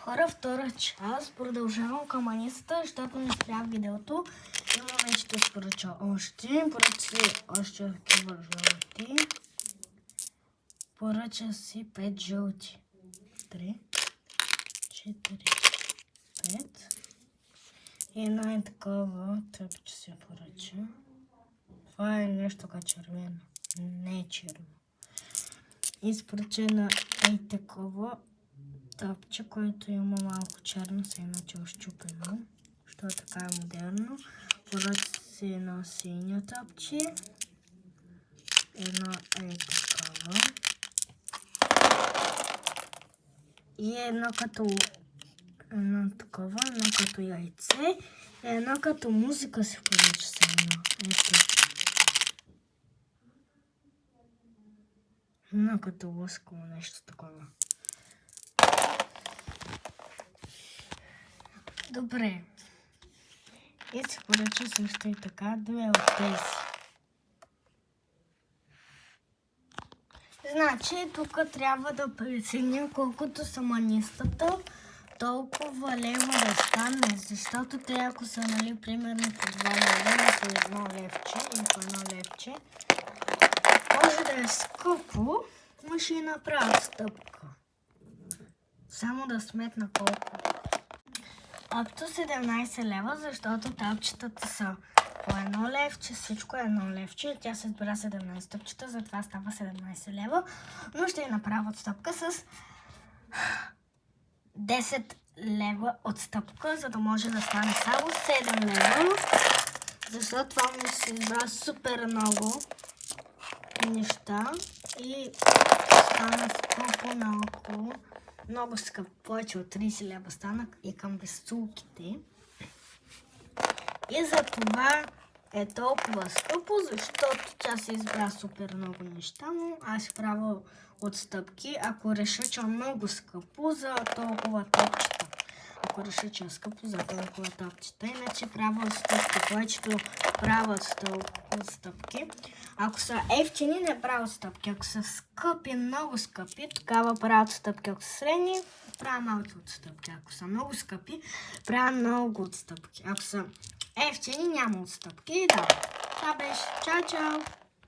Хора, втора част. Продължавам камънистата, защото не спря видеото. Имаме ще споръча още. Още такива жълти. Поръча си 5 жълти. 3, 4, 5. И една е такова тъпче си поръча. Това е нещо като червено. Не е черно. Изпоръчена е такова топче, което има малко черно, се иначе ощупено. Що така е модерно. Поръча си едно синьо топче. Едно е такова. И едно като такова, едно като яйце. И едно като музика си поръча се едно. Ето. Едно като лъскало нещо такова. Добре. И се поръча също и така две от тези. Значи тук трябва да преценя колкото са манистата, толкова лева да стане, защото те ако са, нали, примерно по 2 лева, по 1 левче или по 1 левче, може да е скъпо, но ще направят стъпка. Само да сметна колко. Общо 17 лева, защото тапчетата са по 1 левче, всичко е 1 левче. Тя се избира 17 стъпчета, затова става 17 лева. Но ще я направя отстъпка с 10 лева отстъпка, за да може да стане само 7 лева. Защото това ми се избра супер много неща и стана скъпо наоколо. Много скъпо, повече от 30 лева стана и към безцулките. И за това е толкова скъпо, защото тя се избра супер много неща, но аз правя отстъпки, ако реша, че е много скъпо за толкова топчета. Ако реша, че е скъпо за толкова топчета, иначе правя отстъпки, повечето правят отстъпки. Ако са ефтини, не правят отстъпки. Ако са скъпи, много скъпи, тогава правят отстъпки. Ако са средни, правят малки отстъпки. Ако са много скъпи, правят много отстъпки. Ако са ефтини, няма отстъпки. Да, това беше. Чао, чао!